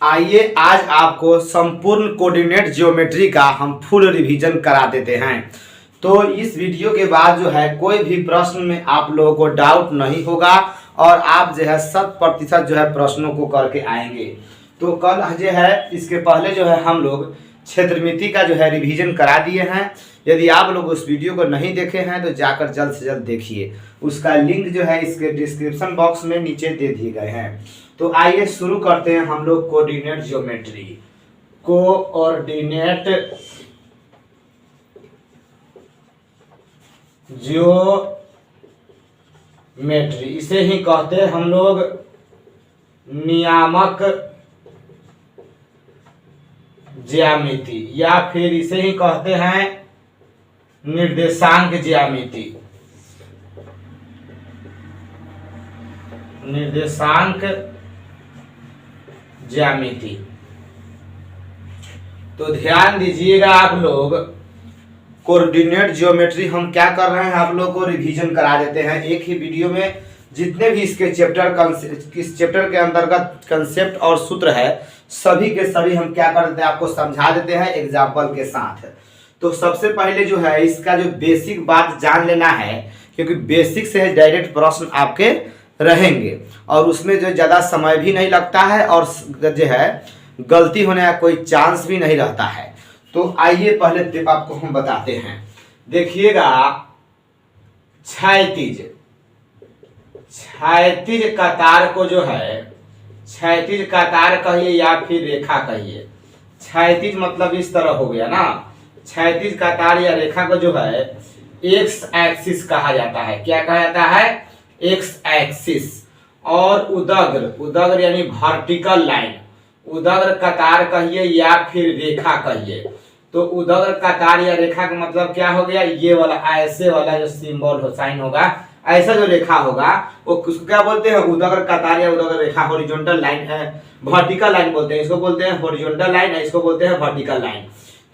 आइए आज आपको संपूर्ण कोऑर्डिनेट ज्योमेट्री का हम फुल रिवीजन करा देते हैं। तो इस वीडियो के बाद जो है कोई भी प्रश्न में आप लोगों को डाउट नहीं होगा और आप जो है 100% जो है प्रश्नों को करके आएंगे। तो कल जो है इसके पहले जो है हम लोग क्षेत्रमिति का जो है रिवीजन करा दिए हैं। यदि आप लोग उस वीडियो को नहीं देखे हैं तो जाकर जल्द से जल्द देखिए, उसका लिंक जो है इसके डिस्क्रिप्शन बॉक्स में नीचे दे दिए गए हैं। तो आइए शुरू करते हैं हम लोग कोऑर्डिनेट ज्योमेट्री। कोऑर्डिनेट ज्योमेट्री इसे ही कहते हैं हम लोग नियामक ज्यामिति या फिर इसे ही कहते हैं निर्देशांक ज्यामिति। निर्देशांक ज्यामिति। तो ध्यान दीजिएगा आप लोग, कोऑर्डिनेट ज्योमेट्री हम क्या कर रहे हैं, आप लोग को रिवीजन करा देते हैं एक ही वीडियो में। जितने भी इसके इस चैप्टर के अंतर्गत कंसेप्ट और सूत्र है सभी के सभी हम क्या कर देते हैं, आपको समझा देते हैं एग्जाम्पल के साथ। तो सबसे पहले जो है इसका जो बेसिक बात जान लेना है, क्योंकि बेसिक से डायरेक्ट प्रश्न आपके रहेंगे और उसमें जो ज़्यादा समय भी नहीं लगता है और जो है गलती होने का कोई चांस भी नहीं रहता है। तो आइए पहले टिप आपको हम बताते हैं। देखिएगा, क्षैतिज कतार को जो है क्षैतिज कतार कहिए या फिर रेखा कहिए। क्षैतिज मतलब इस तरह हो गया ना। क्षैतिज कतार या रेखा को जो है एक्स एक्सिस कहा जाता है। क्या कहा जाता है? X axis. और उदग्र यानी वर्टिकल लाइन, उदग्र कतार कहिए या फिर रेखा कहिए। तो उदग्र कतार या रेखा का मतलब क्या हो गया? ये वाला ऐसे वाला जो सिंबल हो, साइन होगा, ऐसा जो रेखा होगा वो उसको क्या बोलते हैं? उदग्र कतार या उदग्र रेखा। हॉरिजॉन्टल लाइन है, वर्टिकल लाइन बोलते हैं, इसको बोलते हैं हॉरिजॉन्टल लाइन, इसको बोलते हैं वर्टिकल लाइन।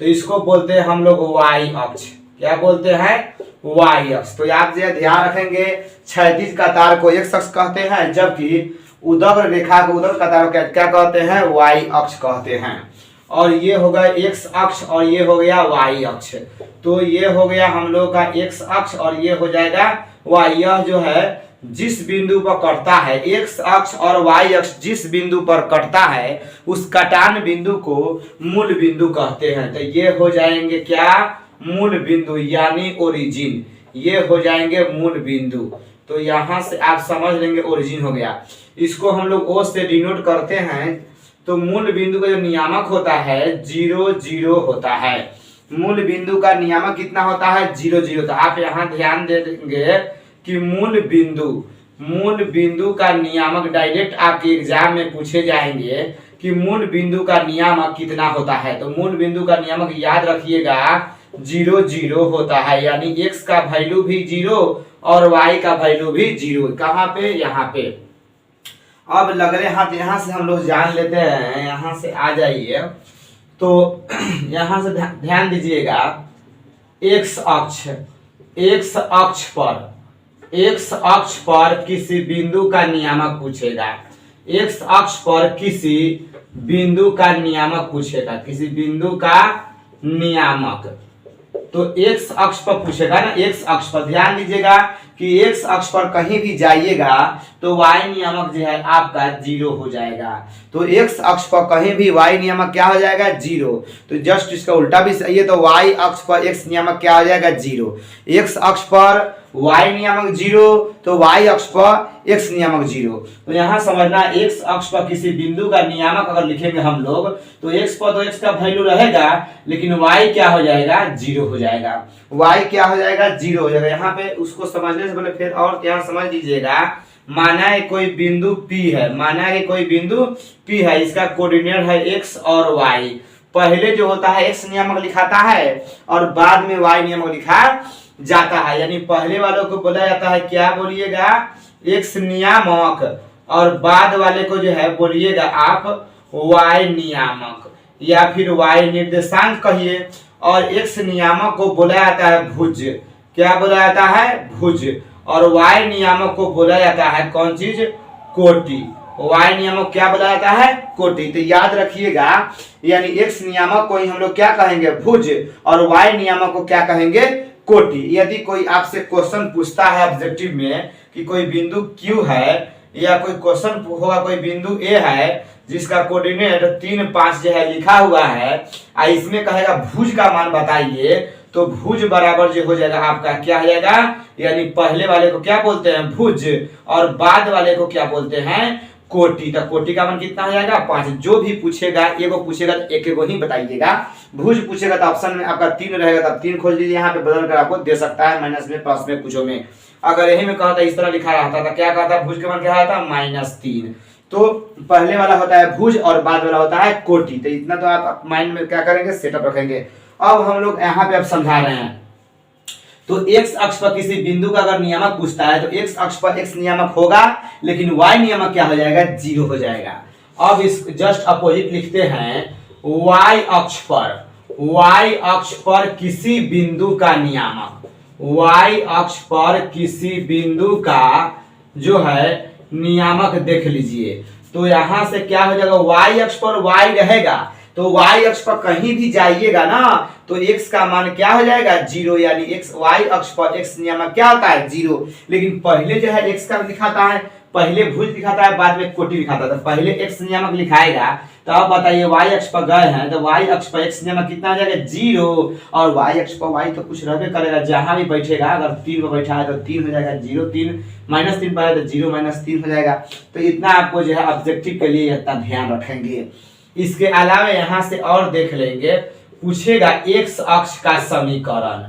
तो इसको बोलते हैं हम लोग वाई अक्ष। क्या बोलते हैं? वाई अक्ष। तो आप ध्यान रखेंगे, क्षैतिज कतार को एक्स अक्ष कहते हैं, जबकि उदग्र रेखा को उदग्र कतार को क्या कहते हैं? वाई अक्ष कहते हैं। और ये हो गया एक्स अक्ष और ये हो गया वाई अक्ष। तो ये हो गया हम लोग का एक्स अक्ष और ये हो जाएगा वाई। यह जो है जिस बिंदु पर कटता है, एक्स अक्ष और वाई अक्ष जिस बिंदु पर कटता है उस कटान बिंदु को मूल बिंदु कहते हैं। तो ये हो जाएंगे क्या? मूल बिंदु यानी ओरिजिन। ये हो जाएंगे मूल बिंदु। तो यहां से आप समझ लेंगे ओरिजिन हो गया। इसको हम लोग ओ से डिनोट करते हैं। तो मूल बिंदु का जो नियामक होता है 0 0 होता है। मूल बिंदु का नियामक कितना होता है? 0 0 होता है। आप यहाँ ध्यान दे देंगे कि मूल बिंदु का नियामक डायरेक्ट आपके एग्जाम में पूछे जाएंगे कि मूल बिंदु का नियामक कितना होता है। तो मूल बिंदु का नियामक याद रखिएगा 0 0 होता है, यानी x का वैल्यू भी 0 और y का वैल्यू भी 0। कहाँ पे? यहाँ पे। अब लगले हाथ यहाँ से हम लोग जान लेते हैं। यहाँ से आ जाइए। तो यहाँ से ध्यान दीजिएगा, x अक्ष पर किसी बिंदु का नियामक पूछेगा। x अक्ष पर किसी बिंदु का नियामक पूछेगा, किसी बिंदु का नियामक। तो x अक्ष पर पूछेगा ना, x अक्ष पर ध्यान दीजिएगा कि x अक्ष पर कहीं भी जाइएगा तो y नियामक जो है आपका 0 हो जाएगा। तो x अक्ष पर कहीं भी y नियामक क्या हो जाएगा? 0। तो जस्ट इसका उल्टा भी सही है। तो y अक्ष पर x नियामक क्या हो जाएगा? 0। x अक्ष पर y नियामक 0 तो y अक्ष पर x नियामक 0। तो यहाँ समझना, x अक्ष पर किसी बिंदु का नियामक अगर लिखेंगे हम लोग तो x पर तो x का वैल्यू रहेगा, लेकिन y क्या हो जाएगा? 0 हो जाएगा। y क्या हो जाएगा? 0 हो जाएगा। यहाँ पे उसको समझने से पहले फिर और क्या समझ लीजिएगा। माना है कोई बिंदु P है, माना है कोई बिंदु P है, इसका कोऑर्डिनेट है x और y। पहले जो होता है x नियामक लिखाता है और बाद में y नियामक लिखा जाता है। यानी पहले वालों को बोला जाता है क्या? बोलिएगा x नियामक, और बाद वाले को जो है बोलिएगा आप y नियामक या फिर y निर्देशांक कहिए। और x नियामक को बोला जाता है भुज। क्या बोला जाता है? भुज। और y नियामक को बोला जाता है कौन चीज? कोटि। y नियामक क्या बोला जाता है? कोटि। तो याद रखिएगा, यानी x नियामक को ही हम लोग क्या कहेंगे? भुज, और y नियामक को क्या कहेंगे? कोटि। यदि कोई आपसे क्वेश्चन पूछता है ऑब्जेक्टिव में कि कोई बिंदु Q है, या कोई क्वेश्चन होगा कोई बिंदु A है जिसका कोऑर्डिनेट 3, 5 जो है लिखा हुआ है, इसमें कहेगा भुज का मान बताइए, तो भुज बराबर जो हो जाएगा आपका क्या हो जाएगा? यानी पहले वाले को क्या बोलते हैं? भुज, और बाद वाले को क्या बोलते हैं? कोटि। तो कोटि का मान कितना हो जाएगा? 5। जो भी पूछेगा, एगो पूछेगा तो एक एगो ही बताइएगा। भुज पूछेगा तो ऑप्शन में आपका 3 रहेगा, तब 3 खोज लीजिए, यहाँ पे बदल कर आपको दे सकता है, माइनस में, प्लस में, कुछों में। अगर यही में कहता इस तरह लिखा रहता था, क्या कहता? भुज के मान क्या आता? -3। तो पहले वाला होता है भुज और बाद वाला होता है कोटि। तो इतना तो आप माइंड में क्या करेंगे? सेटअप रखेंगे। अब हम लोग यहाँ पे अब समझा रहे हैं। तो x अक्ष पर किसी बिंदु का अगर नियामक पूछता है तो x अक्ष पर x नियामक होगा, लेकिन y नियामक क्या हो जाएगा? 0 हो जाएगा। अब इस जस्ट अपोजिट लिखते हैं, y अक्ष पर किसी बिंदु का नियामक, y अक्ष पर किसी बिंदु का जो है नियामक देख लीजिए। तो यहां से क्या हो जाएगा? y अक्ष पर y रहेगा, तो y अक्ष पर कहीं भी जाइएगा ना तो x का मान क्या हो जाएगा? 0। यानी x y अक्ष पर x नियामक क्या होता है? 0। लेकिन पहले जो है x का दिखाता है, पहले भुज दिखाता है, बाद में कोटि दिखाता है। तो पहले x नियामक लिखाएगा, तो अब बताइए y अक्ष पर गए हैं तो y अक्ष पर x नियामक कितना हो जाएगा? 0। और y अक्ष पर y तो कुछ रहबे करेगा, जहां भी बैठेगा, अगर 3 पर बैठा है तो 3 हो जाएगा, 0 3 -3 पर है तो 0 -3 हो जाएगा। तो इतना आपको जो है ऑब्जेक्टिव के लिए इतना ध्यान रखेंगे। इसके अलावा यहां से और देख लेंगे, पूछेगा x अक्ष का समीकरण।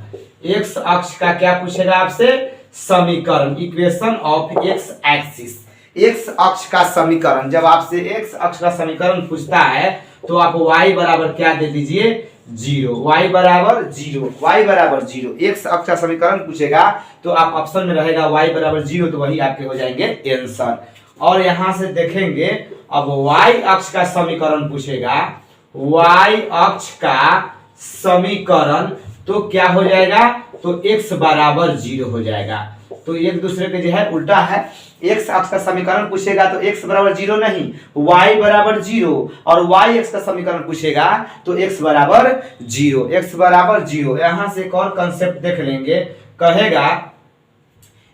x अक्ष का क्या पूछेगा आपसे? समीकरण, equation of x axis. x अक्ष का समीकरण, जब आपसे x अक्ष का समीकरण पूछता है तो आप y बराबर क्या दे दीजिए? 0। y बराबर 0, y बराबर 0। x अक्ष का समीकरण पूछेगा तो आप ऑप्शन में रहेगा y बराबर 0, तो वही आपके हो जाएंगे आंसर। और यहां से देखेंगे, अब y अक्ष का समीकरण पूछेगा, y अक्ष का समीकरण तो क्या हो जाएगा? तो x बराबर 0 हो जाएगा। तो एक दूसरे के जो है उल्टा है, x अक्ष का समीकरण पूछेगा तो x बराबर 0 नहीं, y बराबर 0, और y अक्ष का समीकरण पूछेगा तो x बराबर 0, x बराबर 0। यहां से एक और कंसेप्ट देख लेंगे, कहेगा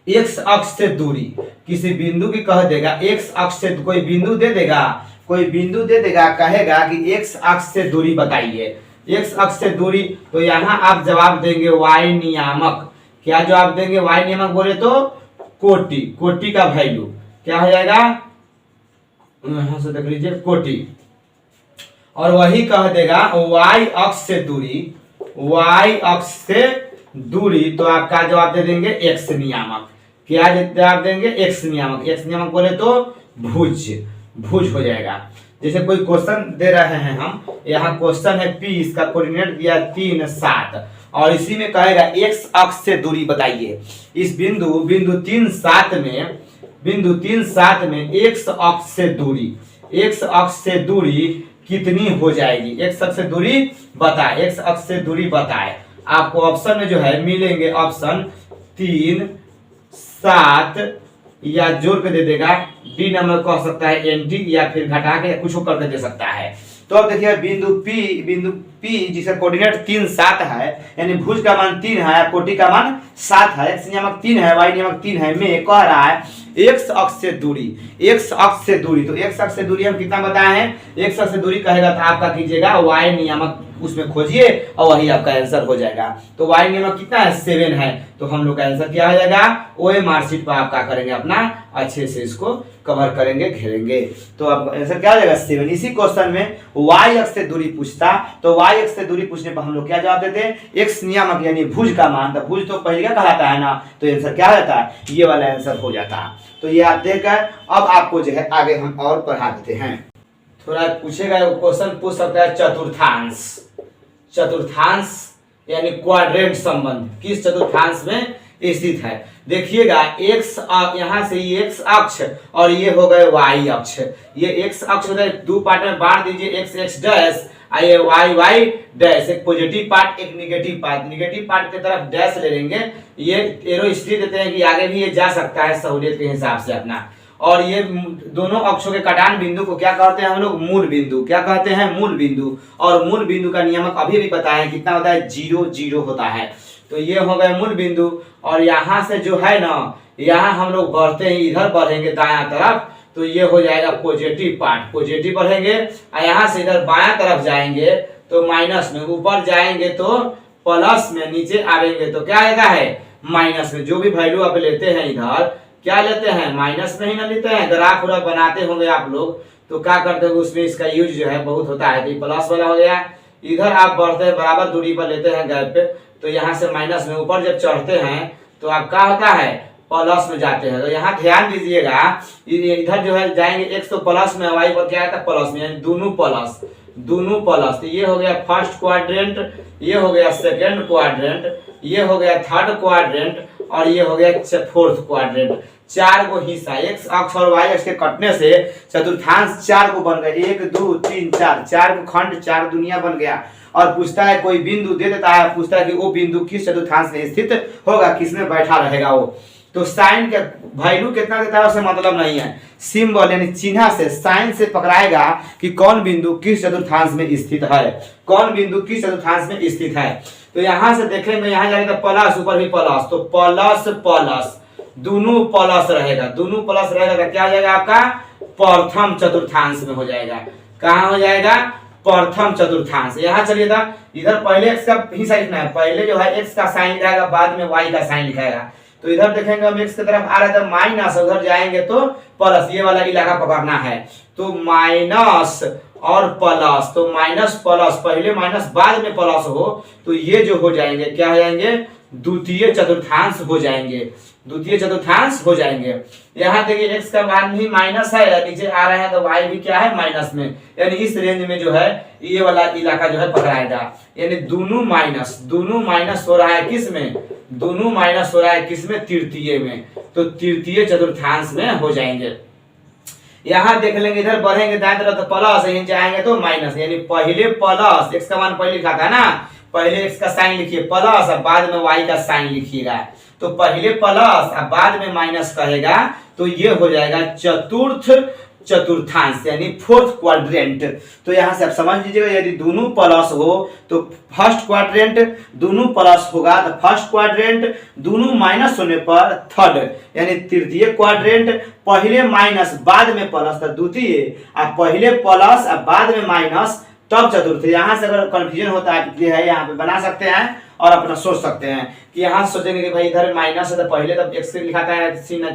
x अक्ष से दूरी, किसी बिंदु की कह देगा x अक्ष से, कोई बिंदु दे देगा, कोई बिंदु दे देगा, कहेगा कि x अक्ष से दूरी बताइए। x अक्ष से दूरी, तो यहाँ आप जवाब देंगे y नियामक। क्या जवाब देंगे? y नियामक बोले तो कोटि, कोटि का वैल्यू क्या हो जाएगा? यहां से देख लीजिए कोटि। और वही कह देगा y अक्ष से दूरी, y अक्ष से दूरी, तो आपका जवाब दे देंगे x नियामक। क्या जवाब देंगे? x नियामक। x नियामक बोले तो भुज, भुज हो जाएगा। जैसे कोई क्वेश्चन दे रहे हैं हम, यहाँ क्वेश्चन है P, इसका कोऑर्डिनेट दिया 3, 7, और इसी में कहेगा x अक्ष से दूरी बताइए। इस बिंदु 3, 7 में, बिंदु 3, 7 में x अक्ष से दूरी, x अक्ष से दूरी कितनी हो जाएगी? x अक्ष से दूरी बताए, x अक्ष से दूरी बताए। आपको ऑप्शन में जो है मिलेंगे ऑप्शन 3, 7, या जोड़ के दे देगा, डी नंबर कह सकता है एनटी, या फिर घटा के कुछ करके दे सकता है। तो अब देखिए बिंदु P जिसका कोऑर्डिनेट 3, 7 है, यानी भुज का मान 3 है, कोटि का मान 7 है, x नियामक 3 है, y नियामक 3 है, में कह रहा है x अक्ष से दूरी, x अक्ष से दूरी। तो x अक्ष से दूरी हम कितना बताए हैं? x अक्ष से दूरी कहेगा तो आपका कीजिएगा y नियामक उसमें खोजिए और वही आपका आंसर हो जाएगा। तो y नियामक कितना है? 7 है। तो हम लोग का आंसर क्या हो जाएगा? OMR शीट पर आप क्या करेंगे? अपना अच्छे से इसको कवर करेंगे, घेरेंगे। तो अब आंसर क्या हो जाएगा? 7। इसी क्वेश्चन में y अक्ष से दूरी पूछता, तो y अक्ष से दूरी पूछने पर हम लोग क्या जवाब देते हैं? x नियामक यानी भुज का मान। तो भुज तो पहले क्या कहलाता है ना, तो आंसर क्या रहता है? ये वाला आंसर हो जाता है। तो ये आप देखकर अब आपको जो है आगे हम और पढ़ा देते हैं। थोड़ा पूछेगा क्वेश्चन, पूछ सकता है चतुर्थांश। चतुर्थांश यानी क्वाड्रेंट संबंध किस चतुर्थांश में स्थित है? देखिएगा x, यहां से ये x अक्ष और ये हो गए y अक्ष। ये x अक्ष हो गए, दो पार्ट में बांट दीजिए, x x डैश, ये y y डैश। एक पॉजिटिव पार्ट, एक निगेटिव पार्ट। निगेटिव पार्ट की तरफ डैश ले लेंगे। ये एरो इसलिए देते हैं कि आगे भी ये जा सकता है सहूलियत के हिसाब से अपना। और ये दोनों अक्षों के कटान बिंदु को क्या कहते हैं हम लोग, मूल बिंदु। क्या कहते हैं, मूल बिंदु। और मूल बिंदु का नियमक अभी भी बताया कितना होता है, 0 0 होता है। तो ये हो गए मूल बिंदु। और यहाँ से जो है ना, यहाँ हम लोग बढ़ते हैं, इधर बढ़ेंगे दायां तरफ, तो ये हो जाएगा पॉजिटिव पार्ट, पॉजिटिव बढ़ेंगे। और यहाँ से इधर बायां तरफ जाएंगे तो माइनस में, ऊपर जाएंगे तो प्लस में, नीचे आएंगे तो क्या आता है, माइनस में। जो भी वैल्यू आप लेते हैं इधर क्या लेते हैं, माइनस में ही ना लेते हैं। ग्राफ पूरा बनाते होंगे आप लोग तो क्या करते हो, उसमें इसका यूज जो है बहुत होता है। तो ये प्लस वाला हो गया। इधर आप बढ़ते हैं, बराबर दूरी पर लेते हैं गैप पे, तो यहाँ से माइनस में, ऊपर जब चढ़ते हैं तो आप क्या होता है, प्लस में जाते हैं। तो यहाँ ध्यान दीजिएगा, इधर जो है जाएंगे एक्स तो प्लस में, वाई पर क्या आता है, प्लस में, यानी दोनों प्लस, दोनों प्लस। तो ये हो गया फर्स्ट क्वाड्रेंट, ये हो गया सेकंड क्वाड्रेंट, ये हो गया थर्ड क्वाड्रेंट, और ये हो गया फोर्थ क्वाड्रेंट। 4 को हिस्सा, एक्स अक्ष और वाई अक्ष के कटने से चतुर्थांश 4 को बन गए, 1 2 3 4, 4 को खंड, 4 दुनिया बन गया। और पूछता है, कोई बिंदु दे देता है, पूछता है कि वो बिंदु किस चतुर्थांश में स्थित होगा, किसमें बैठा रहेगा वो। तो साइन का वैल्यू कितना देता है उससे मतलब नहीं है, सिंबल यानी चिन्ह से, साइन से पकड़ाएगा कि कौन बिंदु किस चतुर्थांश में स्थित है, कौन बिंदु किस चतुर्थांश में स्थित है। तो यहां से देखेंगे, यहाँ जाएगा तो प्लस, ऊपर भी प्लस, तो प्लस प्लस दोनों प्लस रहेगा, दोनों प्लस रहेगा तो क्या हो जाएगा आपका, प्रथम चतुर्थांश में हो जाएगा। कहाँ हो जाएगा, प्रथम चतुर्थांश। यहाँ चलिए था, इधर पहले एक्स का हिस्सा लिखना है, पहले जो है एक्स का साइन लिखाएगा, बाद में वाई का साइन लिखाएगा। तो इधर देखेंगे हम एक्स की तरफ आ रहा था माइनस, उधर जाएंगे तो प्लस, ये वाला इलाका पकड़ना है। तो माइनस और प्लस, तो माइनस प्लस, पहले माइनस बाद में प्लस हो, तो ये जो हो जाएंगे क्या हो जाएंगे, द्वितीय चतुर्थांश हो जाएंगे, द्वितीय चतुर्थांश हो जाएंगे। यहाँ देखिए एक्स का मान भी माइनस है, नीचे आ रहे हैं तो वाई भी क्या है, माइनस में, यानी इस रेंज में जो है ये वाला इलाका जो है पकड़ाएगा। यानी दोनों माइनस हो रहा है किस में, दोनों माइनस हो रहा है किस में, तृतीय में, तो तृतीय चतुर्थांश में हो जाएंगे। यहाँ देख लेंगे, इधर बढ़ेंगे दाएं तरफ तो प्लस, यहीं जाएंगे तो माइनस, यानी पहले प्लस, एक्स का मान पहले लिखा था ना, पहले एक्स का साइन लिखिए प्लस और बाद में वाई का साइन लिखिएगा। तो पहले प्लस और बाद में माइनस कहेगा तो ये हो जाएगा चतुर्थ चतुर्थांश, यानी फोर्थ क्वाड्रेंट। तो यहां से आप समझ लीजिएगा, यदि दोनों प्लस हो तो फर्स्ट क्वाड्रेंट, दोनों प्लस होगा तो फर्स्ट क्वाड्रेंट, दोनों माइनस होने पर थर्ड यानी तृतीय क्वाड्रेंट, पहले माइनस बाद में प्लस तो द्वितीय, और पहले प्लस और बाद में माइनस तब चतुर्थ। यहाँ से अगर कंफ्यूजन होता है यहाँ पे बना सकते हैं और अपना सोच सकते हैं कि यहाँ सोचेंगे कि भाई इधर माइनस है तो पहले तब एक्स लिखाता है चिन्ह,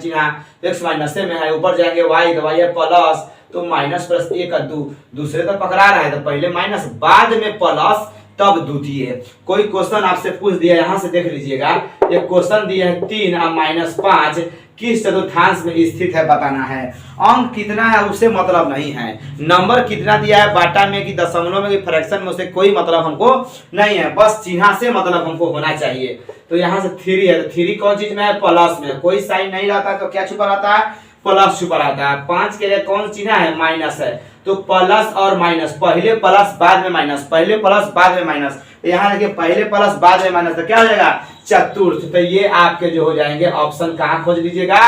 एक्स माइनस में है, ऊपर जाएंगे वाई तो वाई है प्लस, तो माइनस प्लस 1 और 2, दूसरे तो पकड़ा रहा है तो पहले माइनस बाद में प्लस तब द्वितीय। कोई क्वेश्चन आपसे पूछ दिया, यहाँ से देख लीजिएगा, एक क्वेश्चन दिया है 3 और -5 किस चतुर्थांश में स्थित है बताना है। अंक कितना है उससे मतलब नहीं है, नंबर कितना दिया है बाटा में कि दशमलव में कि फ्रैक्शन में, उससे कोई मतलब हमको नहीं है, बस चिन्ह से मतलब हमको होना चाहिए। तो यहाँ से 3 है, तो 3 कौन चीज में है, प्लस में, कोई साइन नहीं रहता तो क्या छुपा रहता है, प्लस छुपा रहता है। 5 के लिए कौन चिन्ह है, माइनस है, तो प्लस और माइनस, पहले प्लस बाद में माइनस, पहले प्लस बाद में माइनस, यहाँ देखिए पहले प्लस बाद में माइनस, तो क्या हो जाएगा चतुर्थ। तो ये आपके जो हो जाएंगे ऑप्शन, कहाँ खोज लीजिएगा,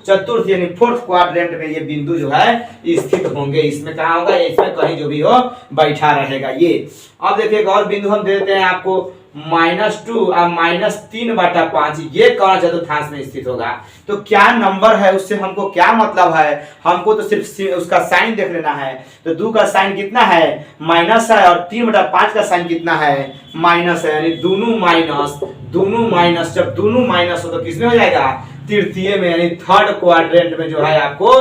चतुर्थ यानी फोर्थ क्वाड्रेंट में ये बिंदु जो है स्थित होंगे। इसमें कहाँ होगा, इसमें कहीं जो भी हो बैठा रहेगा ये। अब देखिए एक और बिंदु हम दे देते हैं आपको, -2 और -3/5, ये कौन चतुर्थांश में स्थित होगा। तो क्या नंबर है उससे हमको क्या मतलब है, हमको तो सिर्फ उसका साइन देख लेना है। तो 2 का साइन कितना है, माइनस है, और 3/5 का साइन कितना है, माइनस है, यानी दोनों माइनस, जब दोनों माइनस हो तो किसमें हो जाएगा, तृतीय में, यानी थर्ड क्वाड्रेंट में जो है आपको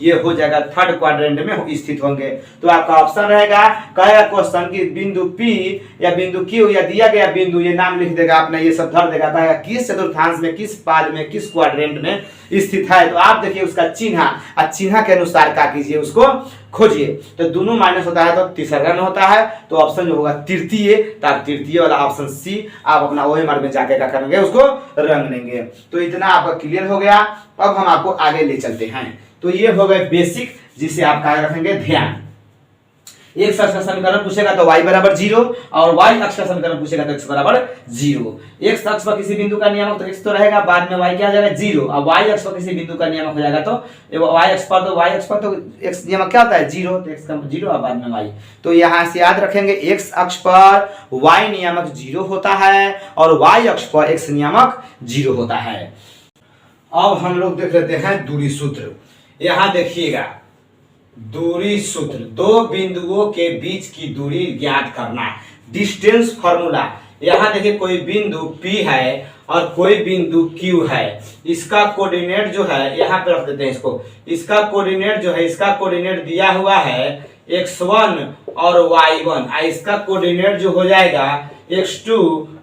ये हो जाएगा, थर्ड क्वाड्रेंट में स्थित होंगे। तो आपका ऑप्शन रहेगा, कहेगा क्वेश्चन की बिंदु P या बिंदु Q या दिया गया बिंदु, ये नाम लिख देगा अपना, ये सब धर देगा, कहेगा किस चतुर्थांश में, किस पाद में, किस क्वाड्रेंट में स्थित है। तो आप देखिए उसका चिन्ह, और चिन्ह के अनुसार क्या कीजिए, उसको खोजिए। तो दोनों माइनस होता है तो तीसरा में होता है, तो ऑप्शन जो होगा तृतीय, तो आप तृतीय वाला ऑप्शन सी आप अपना OMR में जाके क्या करेंगे, उसको रंग लेंगे। तो इतना आपका क्लियर हो गया। अब हम आपको आगे ले चलते हैं। तो ये हो गए बेसिक, जिसे आप क्या रखेंगे ध्यान। एक्स अक्ष का समीकरण पूछेगा तो y बराबर 0 और y अक्ष का समीकरण पूछेगा तो x बराबर 0। एक्स अक्ष पर किसी बिंदु का नियामक तो x तो रहेगा, बाद में y क्या आ जाएगा 0, और y अक्ष पर किसी बिंदु का नियामक हो जाएगा तो y अक्ष पर तो x नियामक क्या होता है 0, तो x का 0 और बाद में y। तो यहाँ से याद रखेंगे x अक्ष पर y नियामक 0 होता है और y अक्ष पर x नियामक 0 होता है। अब हम लोग देख लेते हैं दूरी सूत्र। यहाँ देखिएगा दूरी सूत्र, दो बिंदुओं के बीच की दूरी ज्ञात करना, डिस्टेंस फॉर्मूला। यहाँ देखिए कोई बिंदु P है और कोई बिंदु Q है, इसका कोऑर्डिनेट जो है यहाँ पे रख देते हैं इसको, इसका कोऑर्डिनेट जो है, इसका कोऑर्डिनेट दिया हुआ है x1 और y1, इसका कोऑर्डिनेट जो हो जाएगा x2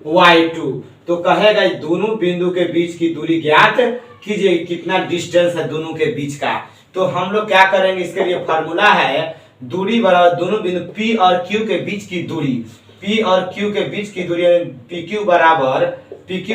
y2। तो कहेगा दोनों बिंदु के बीच की दूरी ज्ञात कीजिए, कितना डिस्टेंस है दोनों के बीच का। तो हम लोग क्या करेंगे, इसके लिए फॉर्मूला है दूरी बराबर दोनों बिंदु P और Q के बीच की दूरी, P और Q के बीच की दूरी PQ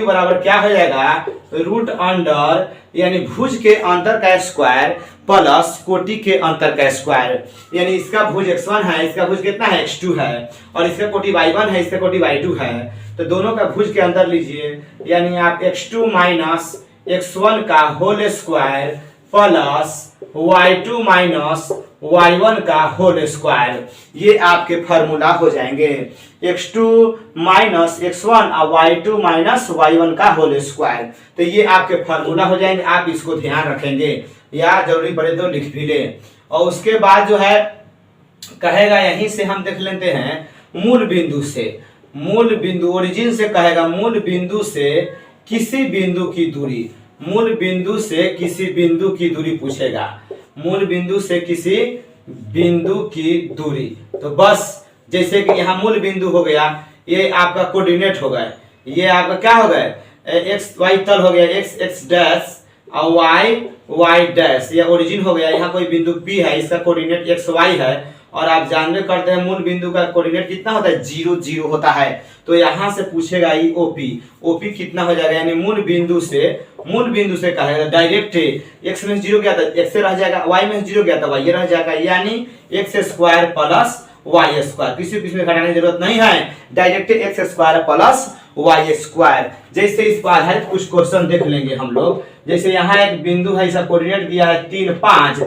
बराबर क्या हो जाएगा, रूट अंडर यानी भुज के अंतर का स्क्वायर प्लस कोटि के अंतर का स्क्वायर। यानी इसका भुज x1 है, इसका भुज कितना है x2 है, और इसका कोटि y1 है, इसका कोटि y2 है। तो दोनों का भुज के अंतर लीजिए, यानी आप x2 माइनस x1 का whole square plus y2 minus y1 का होल स्क्वायर, ये आपके फॉर्मूला हो जाएंगे। x2 माइनस x1 और y2 माइनस y1 का होल स्क्वायर, तो ये आपके फॉर्मूला हो जाएंगे। आप इसको ध्यान रखेंगे या जरूरी पड़े तो लिख भी ले। और उसके बाद जो है कहेगा, यहीं से हम देख लेते हैं मूल बिंदु से, मूल बिंदु ओरिजिन से कहेगा मूल बिंदु से किसी बिंदु की दूरी, मूल बिंदु से किसी बिंदु की दूरी पूछेगा, मूल बिंदु से किसी बिंदु की दूरी। तो बस जैसे कि यहाँ मूल बिंदु हो गया, ये आपका कोऑर्डिनेट हो गए, ये आपका क्या हो गए एक्स वाई तल हो गया, एक्स एक्स डैश और वाई वाई डैश, ये ओरिजिन हो गया। यहाँ कोई बिंदु P है, इसका कोऑर्डिनेट एक्स वाई है, और आप जानते करते हैं मूल बिंदु का कोऑर्डिनेट कितना होता है 0 0 होता है। तो यहाँ से पूछेगा ये OP कितना हो जाएगा, यानी मूल बिंदु से कहेगा डायरेक्ट x में 0 गया था x से रह जाएगा, y में 0 गया था y रह जाएगा, यानी x square plus y square, किसी में घटाने की जरूरत नहीं है, direct x square plus y square. जैसे इस पर आधारित कुछ क्वेश्चन देख लेंगे हम लोग। जैसे यहाँ एक बिंदु है, इसका कोऑर्डिनेट दिया है 3 5,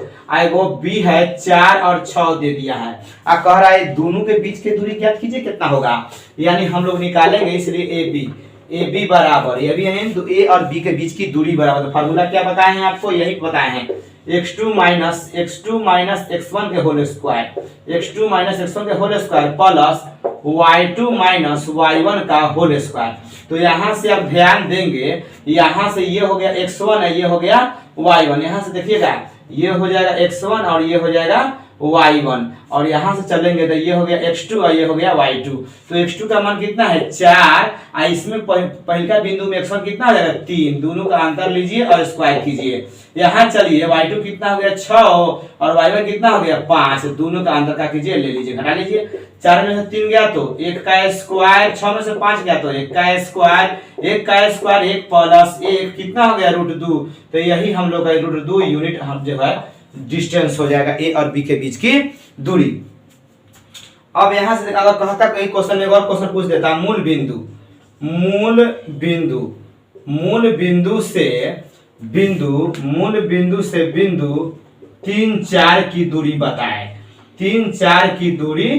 वो B है 4 और 6 दे दिया है, कह रहा है दोनों के बीच की दूरी ज्ञात कीजिए कितना होगा। यानी हम लोग निकालेंगे, इसलिए AB बराबर यानी A और B के बीच की दूरी बराबर। तो फार्मूला क्या बताए हैं आपको, यही बताए हैं x2 माइनस x1 के whole square, x2 minus x1 के whole square plus y2 minus y1 का होल स्क्वायर। तो यहाँ से आप ध्यान देंगे, यहाँ से ये हो गया x1 है, ये हो गया y1, यहाँ से देखिएगा ये हो जाएगा x1 और ये हो जाएगा y1, और यहाँ से चलेंगे तो ये हो गया x2 और ये हो गया y2। तो x2 का मान कितना है 4, इसमें पहला बिंदु में x1 कितना हो जाएगा 3, दोनों का अंतर लीजिए और स्क्वायर कीजिए। यहाँ चलिए y2 कितना हो गया 6 और y1 कितना हो गया 5, दोनों का अंतर का कीजिए, ले लीजिए, घटा लीजिए। 4 में से 3 गया तो 1 का स्क्वायर, 6 में से 5 गया तो 1 का स्क्वायर 1 प्लस 1 कितना हो गया √2। तो यही हम लोग का √2 यूनिट हम जो है डिस्टेंस हो जाएगा A और B के बीच की दूरी। अब यहाँ से अगर कहता कोई क्वेश्चन में और क्वेश्चन पूछ देता, मूल बिंदु से बिंदु 3 4 की दूरी बताए, 3 4 की दूरी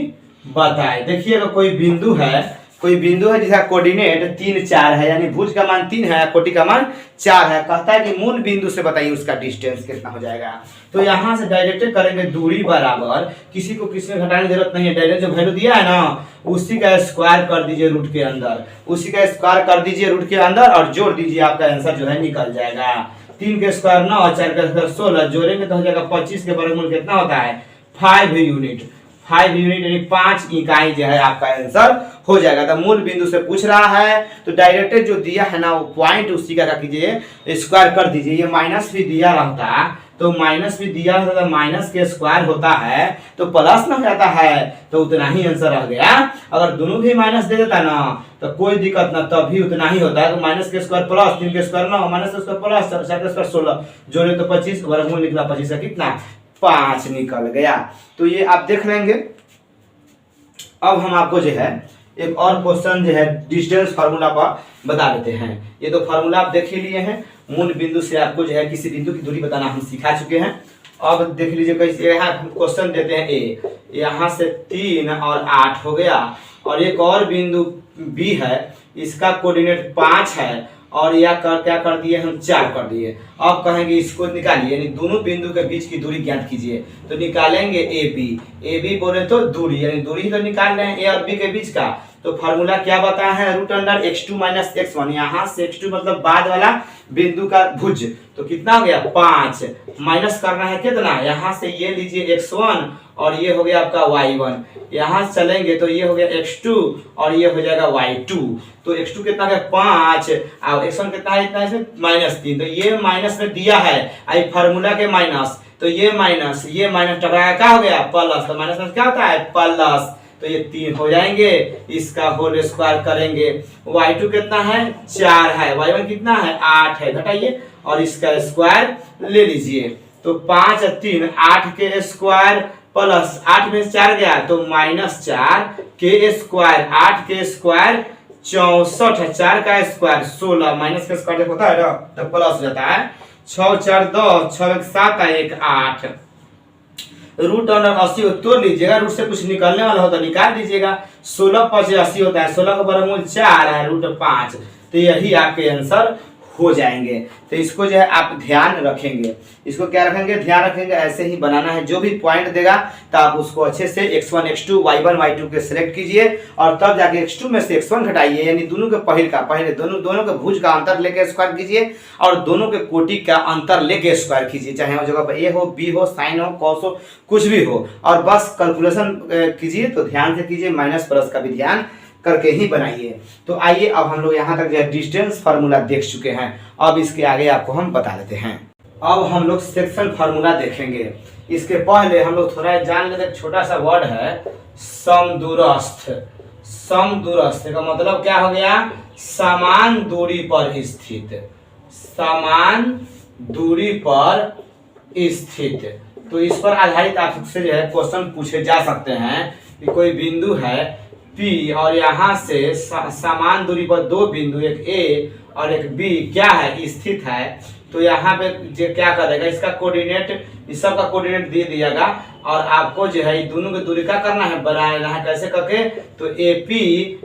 बताए। देखिएगा कोई बिंदु है जिसका कोऑर्डिनेट 3 4 है, यानी भुज का मान 3 है, कोटि का मान 4 है। कहता है कि मूल बिंदु से बताइए उसका डिस्टेंस कितना हो जाएगा। तो यहाँ से डायरेक्ट करेंगे दूरी बराबर, किसी को किसी में घटाने की जरूरत नहीं है, डायरेक्ट जो वैल्यू दिया है ना उसी का स्क्वायर कर दीजिए रूट के अंदर, उसी का स्क्वायर कर दीजिए रूट के अंदर और जोड़ दीजिए, आपका आंसर जो है निकल जाएगा। 3 के स्क्वायर 9 और 4 के स्क्वायर 16, जोड़ेंगे तो हो जाएगा 25 के वर्गमूल कितना होता है 5 यूनिट यानी 5 इकाई जो है आपका आंसर हो जाएगा। तो मूल बिंदु से पूछ रहा है तो डायरेक्ट जो दिया है ना वो पॉइंट उसी का कीजिए, स्क्वायर कर दीजिए। ये माइनस भी दिया रहता तो माइनस भी दिया रहता, माइनस के स्क्वायर होता है तो प्लस ना हो जाता है, तो उतना ही आंसर रह गया। अगर दोनों भी माइनस दे देता ना तो कोई दिक्कत ना, तब भी उतना ही होता है। तो माइनस के स्क्वायर प्लस 3 के स्क्वायर 9, माइनस के स्क्वायर प्लस 4 के स्क्वायर 16, जोड़े तो 25, वर्गमूल निकला 25 का कितना 5 निकल गया। तो ये आप देख लेंगे अब हम आपको जो है एक और क्वेश्चन जो है डिस्टेंस फार्मूला पर बता देते हैं। ये तो फार्मूला आप देख ही लिए हैं, मूल बिंदु से आपको जो है किसी बिंदु की दूरी बताना हम सिखा चुके हैं। अब देख लीजिए कैसे यहाँ क्वेश्चन देते हैं ए, यहाँ से 3 और 8 हो गया, और एक और बिंदु बी है, इसका कोऑर्डिनेट 5 है और यह क्या कर दिए हम 4 कर दिए। अब कहेंगे इसको निकालिए, यानी दोनों बिंदु के बीच की दूरी ज्ञात कीजिए। तो निकालेंगे ए बी बोले तो दूरी, यानी दूरी तो निकाल रहे हैं ए और बी के बीच का। तो फार्मूला क्या बताया है, root under x2 minus x1, यहाँ से x2 मतलब बाद वाला बिंदु का भुज, तो कितना हो गया 5, माइनस करना है कितना, यहाँ से ये लीजिए x1 और ये हो गया आपका y1, यहाँ से चलेंगे तो ये हो गया x2 और ये हो जाएगा y2। तो x2 कितना है 5 और x1 कितना है, इतना है -3, तो ये माइनस में दिया है आई फार्मूला के माइनस, तो ये माइनस टकराया क्या हो गया प्लस, तो माइनस में क्या होता है प्लस, तो ये 3 हो जाएंगे, इसका होल स्क्वायर करेंगे। y2 कितना है 4 है, y1 कितना है 8 है, घटाइए और इसका स्क्वायर ले लीजिए। तो 5 3 8 के स्क्वायर प्लस 8 में 4 गया तो -4 के स्क्वायर, 8 के स्क्वायर 64, 4 का स्क्वायर 16, माइनस का स्क्वायर होता है ना तो प्लस हो जाता है, 6 4 10, 6 1 7 1 8। रूट अंडर 80 को तोड़ लीजिएगा, रूट से कुछ निकलने वाला होता निकाल दीजिएगा। 16 5 80 होता है, 16 का वर्गमूल 4 है, रूट 5, तो यही आपके आंसर हो जाएंगे। तो इसको जो है आप ध्यान रखेंगे, इसको क्या रखेंगे ध्यान रखेंगे, ऐसे ही बनाना है। जो भी पॉइंट देगा तो आप उसको अच्छे से x1 x2 y1 y2 के सिलेक्ट कीजिए और तब जाके x2 में से x1 घटाइए, यानी दोनों के पहले दोनों के भुज का अंतर लेके स्क्वायर कीजिए और दोनों के कोटि का अंतर लेके स्क्वायर कीजिए, चाहे वो जगह पर ए हो बी हो साइन हो कॉस हो कुछ भी हो, और बस कैलकुलेशन कीजिए तो ध्यान से कीजिए, माइनस प्लस का भी ध्यान करके ही बनाइए। तो आइए अब हम लोग यहाँ तक जो है डिस्टेंस फार्मूला देख चुके हैं, अब इसके आगे आपको हम बता देते हैं। अब हम लोग सेक्शन फार्मूला देखेंगे। इसके पहले हम लोग थोड़ा जान लेते हैं, छोटा सा वर्ड है समदूरस्थ। समदूरस्थ का मतलब क्या हो गया, समान दूरी पर स्थित, समान दूरी पर स्थित। तो इस पर आधारित आपसे जो है क्वेश्चन पूछे जा सकते हैं कि कोई बिंदु है P और यहाँ से समान दूरी पर दो बिंदु, एक A और एक B क्या है स्थित है, तो यहाँ पे जो क्या करेगा, इसका कोऑर्डिनेट, इस सब का कोऑर्डिनेट दे दिएगा और आपको जो है दोनों की दूरी क्या करना है बनाना है, कैसे करके, तो AP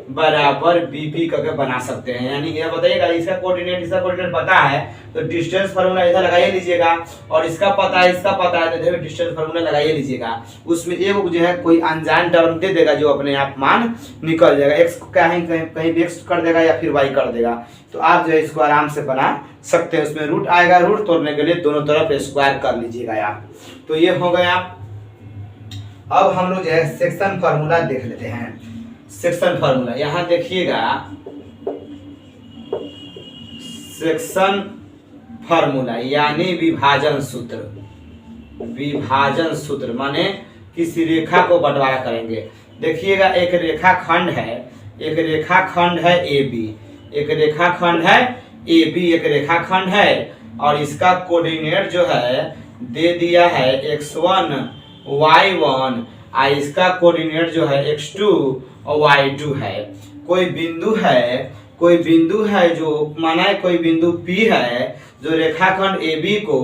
बराबर BP करके बना सकते हैं। यानी ये बताइएगा इसका कोऑर्डिनेट पता है तो डिस्टेंस फार्मूला इधर लगाइए लीजिएगा, और इसका पता है तो इधर डिस्टेंस फार्मूला लगाइए लीजिएगा। उसमें एक जो है कोई अनजान टर्म दे देगा जो अपने आप मान निकल जाएगा, x कहीं भी x कर देगा या फिर y कर देगा, तो आप जो है इसको आराम से बना सकते हैं। उसमें रूट आएगा, रूट तोड़ने के लिए दोनों तरफ स्क्वायर कर लीजिएगा आप। तो ये हो गया। अब हम लोग जो है सेक्शन फार्मूला देख लेते हैं। सेक्शन फार्मूला यहाँ देखिएगा, सेक्शन फार्मूला यानी विभाजन सूत्र। विभाजन सूत्र माने किसी रेखा को बंटवारा करेंगे। देखिएगा एक रेखाखंड है, एक रेखाखंड है AB, एक रेखाखंड है AB, एक रेखाखंड है, और इसका कोऑर्डिनेट जो है दे दिया है x1 y1, और इसका कोऑर्डिनेट जो है x2 और y2 है। कोई बिंदु है जो माना है कोई बिंदु P है जो रेखाखंड AB को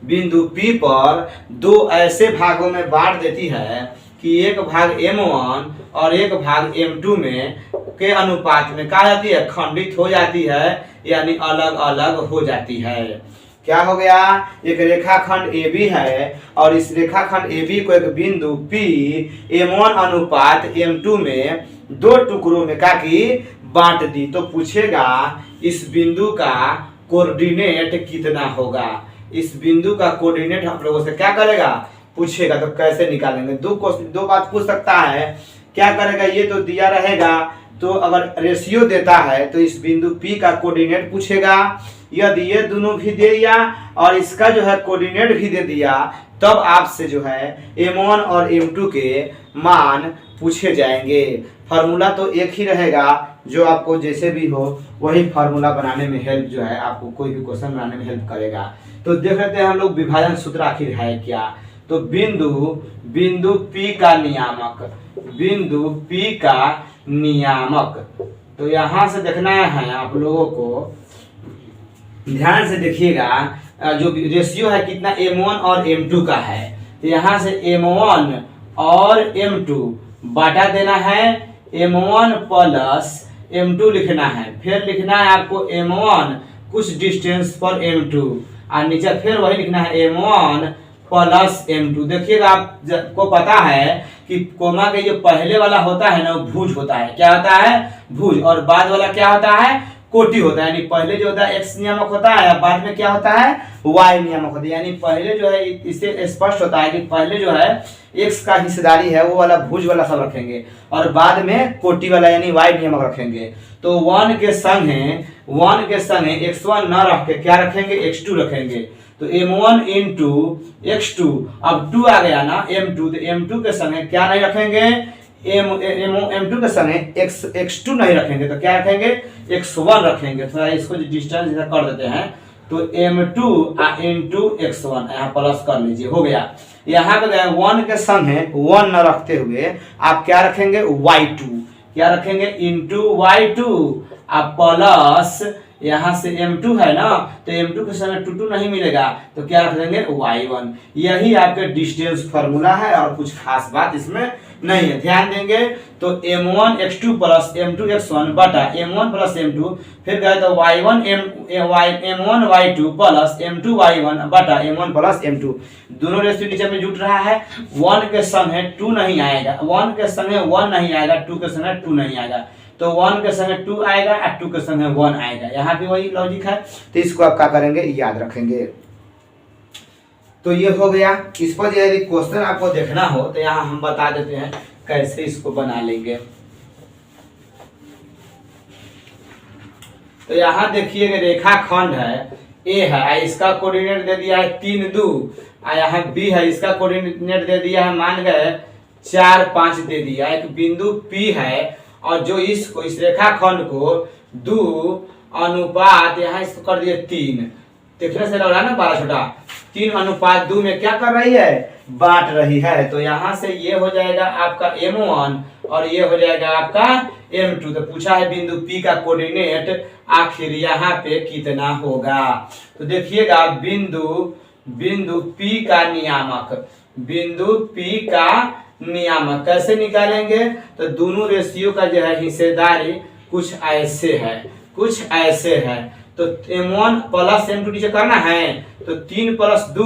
बिंदु P पर दो ऐसे भागों में बांट देती है कि एक भाग M1 और एक भाग M2 में के अनुपात में क्या जाती है, खंडित हो जाती है, यानी अलग अलग हो जाती है। क्या हो गया, एक रेखाखंड AB है और इस रेखाखंड AB को एक बिंदु P M1 अनुपात M2 में दो टुकड़ों में क्या की बांट दी। तो पूछेगा इस बिंदु का कोऑर्डिनेट कितना होगा। इस बिंदु का कोऑर्डिनेट हम लोगों से क्या करेगा पूछेगा, तो कैसे निकालेंगे। दो बात पूछ सकता है, क्या करेगा, ये तो दिया रहेगा, तो अगर रेशियो देता है तो इस बिंदु P का कोऑर्डिनेट पूछेगा। यदि ये दोनों भी दे दिया और इसका जो है कोऑर्डिनेट भी दे दिया, तब आपसे जो है M1 और M2 के मान पूछे जाएंगे। फार्मूला तो एक ही रहेगा, जो आपको जैसे भी हो वही फार्मूला बनाने में हेल्प जो है आपको कोई भी क्वेश्चन बनाने में हेल्प करेगा। तो देख लेते हैं हम लोग विभाजन सूत्र आखिर है क्या। तो बिंदु बिंदु P का नियामक, बिंदु P का नियामक। तो यहां से देखना है आप लोगों को, ध्यान से देखिएगा, जो रेशियो है कितना M1 और M2 का है। तो यहाँ से M1 और M2 बांटा देना है, M1 प्लस M2 लिखना है, फिर लिखना है आपको M1 कुछ डिस्टेंस पर M2 और नीचे फिर वही लिखना है M1 प्लस M2। देखिएगा आपको पता है कि कोमा के जो पहले वाला होता है ना वो भुज होता है, क्या होता है, भुज, और बाद वाला क्या होता है, कोटि होता है। यानी पहले जो होता है x नियामक होता है, बाद में क्या होता है, y नियामक होता है। यानी पहले जो है इससे स्पष्ट होता है कि पहले जो है x का हिस्सेदारी है वो वाला भुज वाला सब रखेंगे और बाद में कोटि वाला यानी y नियामक रखेंगे। तो 1 के संगे x1 न रख के क्या रखेंगे, x2 रखेंगे। तो m1 इंटू x2, अब 2 आ गया ना m2, तो m2 के संगे क्या नहीं रखेंगे, m2 के संगे x2 नहीं रखेंगे, तो क्या रखेंगे, x1 रखेंगे। थोड़ा इसको डिस्टेंस इधर कर देते हैं, तो m2 इंटू x1 यहाँ प्लस कर लीजिए, हो गया। यहाँ पे गए 1 के संगे 1 न रखते हुए आप क्या रखेंगे, y2, क्या रखेंगे, इंटू y2 आप प्लस यहाँ से m2 है ना, तो m2 के समय 2 नहीं मिलेगा, तो क्या रख देंगे, y1। यही आपके डिस्टेंस फार्मूला है और कुछ खास बात इसमें नहीं है, ध्यान देंगे। तो m1 x2 plus m2 x1 बटा m1 प्लस m2, फिर गए तो m1 y2 plus m2 y1 बटा m1 प्लस m2। दोनों रेशियो नीचे में जुट रहा है, 1 के संगे 2 नहीं आएगा, 1 के संगे 1 नहीं आएगा, 2 के संगे 2 नहीं आएगा, तो 1 के संगे 2 आएगा और 2 के संगे 1 आएगा। यहाँ भी वही लॉजिक है, तो इसको आप क्या करेंगे, याद रखेंगे। तो ये हो गया। इस पर यदि क्वेश्चन आपको देखना हो तो यहाँ हम बता देते हैं कैसे इसको बना लेंगे। तो यहाँ देखिए रेखाखंड है ए है, इसका कोऑर्डिनेट दे दिया है 3 2, और यहाँ बी है, इसका कोऑर्डिनेट दे दिया है मान गए 4 5 दे दिया। एक बिंदु P है और जो इसको इस रेखाखंड को 2 अनुपात यहाँ इसको कर दिए 3, देखने से लग रहा है ना 12 छोटा, 3 अनुपात 2 में क्या कर रही है, बांट रही है। तो यहाँ से ये हो जाएगा आपका m1 और ये हो जाएगा आपका m2। तो पूछा है बिंदु P का कोऑर्डिनेट आखिर यहाँ पे कितना होगा। तो देखिएगा बिंदु P का नियामक, बिंदु P का नियामक कैसे निकालेंगे, तो दोनों रेशियो का जो है हिस्सेदारी कुछ ऐसे है, तो m1 प्लस m2 नीचे करना है, तो 3 प्लस 2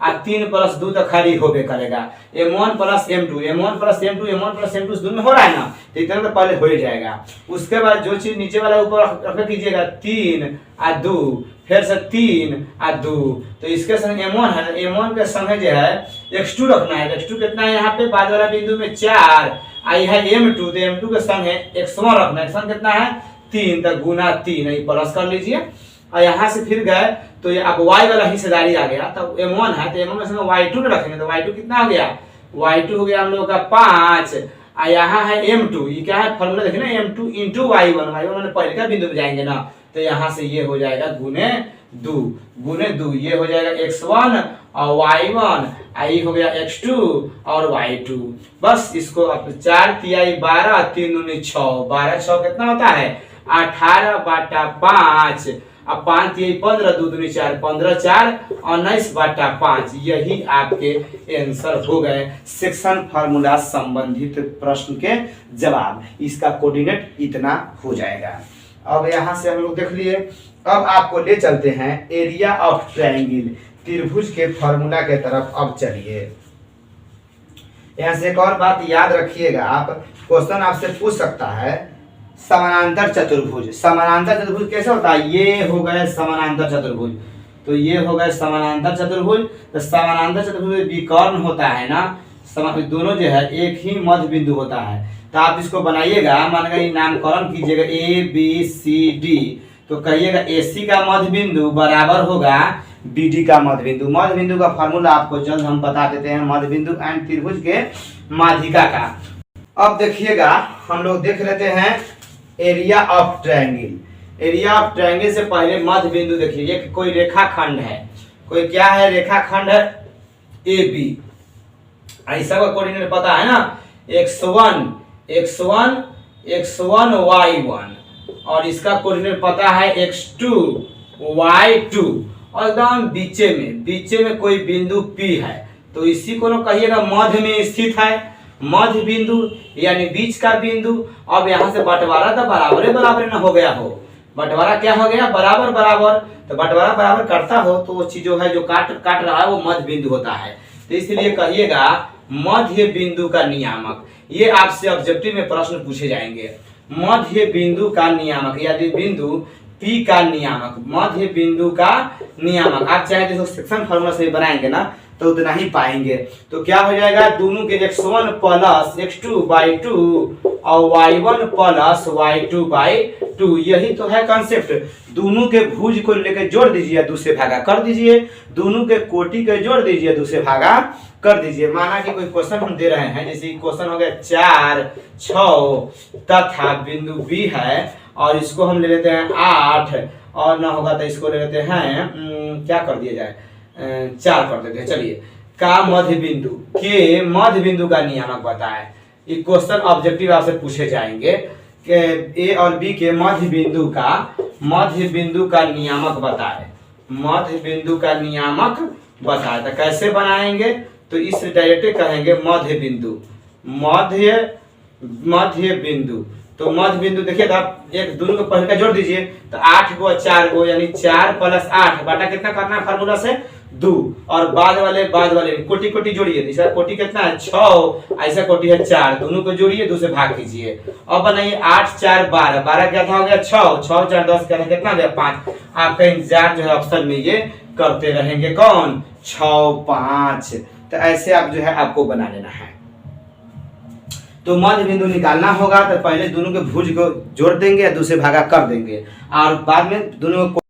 और 3 प्लस 2 तो खाली होबे करेगा, m1 प्लस m2 दोनों में हो रहा है ना, तो इतना तो पहले हो ही जाएगा। उसके बाद जो चीज नीचे वाला ऊपर रख कीजिएगा 3 और 2, फिर से 3 और 2, तो इसके संग m1 है, m1 के संग जो है x2 रखना है, x2 कितना है यहाँ पे बाद वाला बिंदु में 4, आई है m2, तो m2 के संग x1 रखना है, x1 कितना है 3, तो गुना 3 प्लस कर लीजिए। और यहाँ से फिर गए तो ये अब y वाला हिस्सेदारी आ गया, तो m1 है तो m1 के संग y2 रखेंगे, तो y2 कितना हो गया, y2 हो गया हम लोग का 5, और यहाँ है m2, ये क्या है फॉर्मूला देखिए ना, m2 इंटू y1 मैंने पहले का बिंदु में जाएंगे ना, तो यहाँ से ये हो जाएगा गुने 2, ये हो जाएगा x1 और y1, आई हो गया x2 और y2। बस इसको अब 4 तिहाई 12, 3 दूनी 6, 12 6 कितना होता है 18 बटा 5, अब 5 तिहाई 15, 2 दूनी 4, 15 4 19 बटा 5। यही आपके आंसर हो गए सेक्शन फार्मूला संबंधित प्रश्न के जवाब। इसका कोऑर्डिनेट इतना हो जाएगा। अब यहाँ से हम लोग देख लिए, अब आपको ले चलते हैं एरिया ऑफ ट्रायंगल, त्रिभुज के फार्मूला के तरफ। अब चलिए यहाँ से एक और बात याद रखिएगा, आप क्वेश्चन आपसे पूछ सकता है समानांतर चतुर्भुज। समानांतर चतुर्भुज कैसे होता है, ये हो गए समानांतर चतुर्भुज, तो ये हो गए समानांतर चतुर्भुज। तो समानांतर चतुर्भुज विकर्ण होता है ना, दोनों जो है एक ही मध्य बिंदु होता है, तो आप इसको बनाइएगा, मान लीजिए नामकरण कीजिएगा ABCD, तो कहिएगा AC का मध्य बिंदु बराबर होगा BD का मध्य बिंदु। मध्य बिंदु का फार्मूला आपको जल्द हम बता देते हैं, मध्य बिंदु एंड त्रिभुज के माध्यिका का। अब देखिएगा हम लोग देख लेते हैं area of triangle. Area of triangle से पहले मध्य बिंदु देखिए, ये कोई रेखाखंड है, कोई क्या है रेखाखंड है, ए बी। ऐसा का कोऑर्डिनेट पता है ना, x1 y1 और इसका कोऑर्डिनेट पता है x2 y2 और एकदम बीचे में कोई बिंदु P है तो इसी को ना कहिएगा मध्य में स्थित है, मध्य बिंदु यानी बीच का बिंदु। अब यहाँ से बंटवारा तो बराबर ना हो गया हो, बंटवारा क्या हो गया बराबर, तो बंटवारा बराबर करता हो तो वो चीज जो है जो काट रहा है वो मध्य बिंदु होता है। तो इसलिए कहिएगा मध्य बिंदु का नियामक। ये आपसे ऑब्जेक्टिव में प्रश्न पूछे जाएंगे, मध्य बिंदु का नियामक यदि बिंदु P का नियामक, मध्य बिंदु का नियामक। आप चाहे तो सेक्शन फार्मूला से बनाएंगे ना तो उतना ही पाएंगे। तो क्या हो जाएगा, दोनों के x1 प्लस x2/2 और y1 प्लस y2/2, यही तो है कॉन्सेप्ट। दोनों के भुज को लेकर जोड़ दीजिए, दूसरे भागा कर दीजिए, दोनों के कोटि के जोड़ दीजिए, दूसरे भागा कर दीजिए। माना कि कोई क्वेश्चन हम दे रहे हैं, जैसे क्वेश्चन हो गया 4, 6 तथा बिंदु B है और इसको हम ले लेते हैं 8 और ना होगा तो इसको ले लेते हैं क्या कर दिया जाए 4 कर देते हैं। चलिए का मध्य बिंदु के मध्य बिंदु का नियामक बताए। ये क्वेश्चन ऑब्जेक्टिव आपसे पूछे जाएंगे कि A और B के मध्य बिंदु का नियामक बताए, मध्य बिंदु का नियामक बताए। तो कैसे बनाएंगे, तो इस डायरेक्ट कहेंगे मध्य बिंदु। तो मध्य बिंदु देखिए तो आप एक दोनों को पहले का जोड़ दीजिए तो 8 को 4 को यानी 4 + 8 बटा कितना करना है फार्मूला से 2 और बाद वाले कोटि जोड़िए। इसका कोटि कितना है 6, ऐसा कोटि है 4, दोनों को जोड़िए, 2 से भाग कीजिए। अब बनाइए 8 4 12 क्या था हो गया 6 6 4 10 कितना हो गया 5। आपका इंतजार जो है ऑप्शन में ये करते रहेंगे कौन 6 5। तो ऐसे आप जो है आपको बना लेना है। तो मध्य बिंदु निकालना होगा तो पहले दोनों के भुज को जोड़ देंगे या दूसरे भागा कर देंगे और बाद में दोनों को